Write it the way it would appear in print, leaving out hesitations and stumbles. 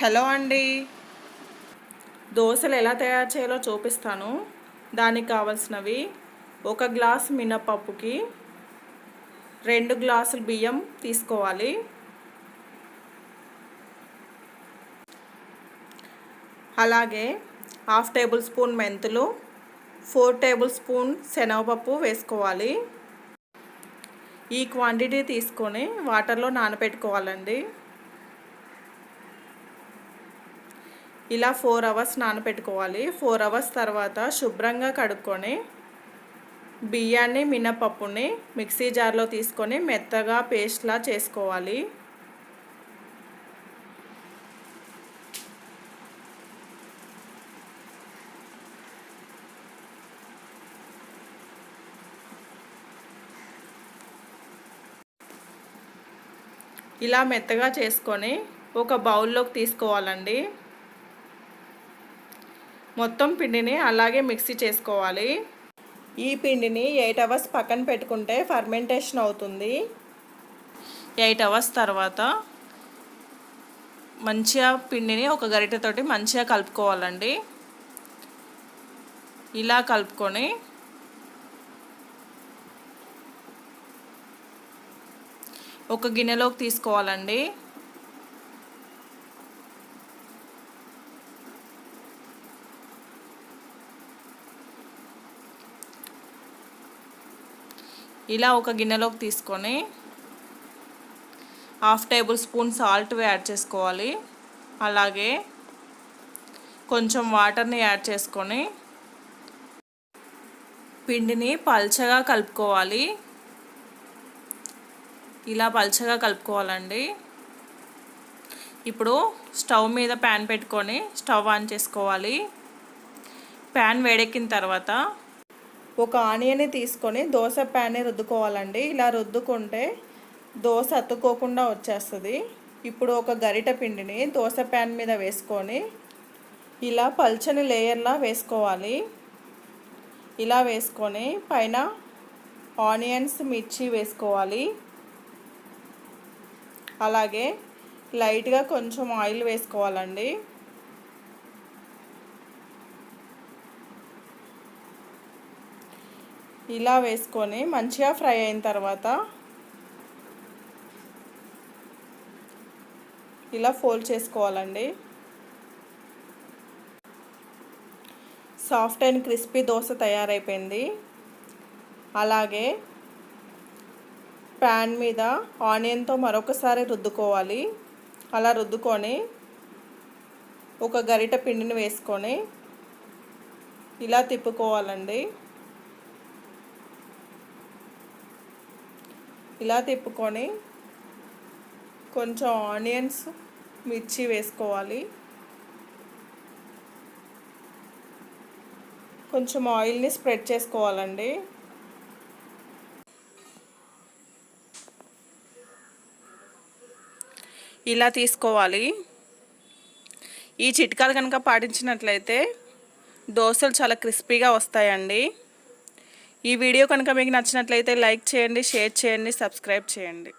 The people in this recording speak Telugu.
హలో అండి, దోశలు ఎలా తయారు చేయాలో చూపిస్తాను. దానికి కావాల్సినవి: 1 గ్లాస్ మినపప్పుకి 2 గ్లాసులు బియ్యం తీసుకోవాలి. అలాగే 1/2 టేబుల్ స్పూన్ మెంతులు, 4 టేబుల్ స్పూన్ శనగపప్పు వేసుకోవాలి. ఈ క్వాంటిటీ తీసుకొని వాటర్లో నానబెట్టుకోవాలండి. ఇలా 4 అవర్స్ నానబెట్టుకోవాలి. 4 అవర్స్ తర్వాత శుభ్రంగా కడుక్కొని బియ్యాన్ని, మినపప్పుని మిక్సీ జార్లో తీసుకొని మెత్తగా పేస్ట్లా చేసుకోవాలి. ఇలా మెత్తగా చేసుకొని ఒక బౌల్లోకి తీసుకోవాలండి. మొత్తం పిండిని అలాగే మిక్సీ చేసుకోవాలి. ఈ పిండిని 8 అవర్స్ పక్కన పెట్టుకుంటే ఫర్మెంటేషన్ అవుతుంది. 8 అవర్స్ తర్వాత మంచిగా పిండిని ఒక గరిటెతోటి మంచిగా కలుపుకోవాలండి. ఇలా కలుపుకొని ఒక గిన్నెలోకి తీసుకోవాలండి. ఇలా ఒక గిన్నెలోకి తీసుకొని 1/2 టేబుల్ స్పూన్ సాల్ట్ యాడ్ చేసుకోవాలి. అలాగే కొంచెం వాటర్ని యాడ్ చేసుకొని పిండిని పల్చగా కలుపుకోవాలి. ఇలా పల్చగా కలుపుకోవాలండి. ఇప్పుడు స్టవ్ మీద ప్యాన్ పెట్టుకొని స్టవ్ ఆన్ చేసుకోవాలి. ప్యాన్ వేడెక్కిన తర్వాత ఒక ఆనియన్ని తీసుకొని దోశ ప్యాన్ని రుద్దుకోవాలండి. ఇలా రుద్దుకుంటే దోశ అతుక్కోకుండా వచ్చేస్తుంది. ఇప్పుడు ఒక గరిటె పిండిని దోశ ప్యాన్ మీద వేసుకొని ఇలా పల్చని లేయర్లా వేసుకోవాలి. ఇలా వేసుకొని పైన ఆనియన్స్, మిర్చి వేసుకోవాలి. అలాగే లైట్గా కొంచెం ఆయిల్ వేసుకోవాలండి. ఇలా వేసుకొని మంచిగా ఫ్రై అయిన తర్వాత ఇలా ఫోల్డ్ చేసుకోవాలండి. సాఫ్ట్ అండ్ క్రిస్పీ దోశ తయారైపోయింది. అలాగే ప్యాన్ మీద ఆనియన్తో మరొకసారి రుద్దుకోవాలి. అలా రుద్దుకొని ఒక గరిటె పిండిని వేసుకొని ఇలా తిప్పుకోవాలండి. ఇలా తిప్పుకొని కొంచెం ఆనియన్స్, మిర్చి వేసుకోవాలి. కొంచెం ఆయిల్ని స్ప్రెడ్ చేసుకోవాలండి. ఇలా తీసుకోవాలి. ఈ చిట్కాలు కనుక పాటించినట్లయితే దోశలు చాలా క్రిస్పీగా వస్తాయండి. ఈ వీడియో కనుక మీకు నచ్చినట్లయితే లైక్ చేయండి, షేర్ చేయండి, సబ్స్క్రైబ్ చేయండి.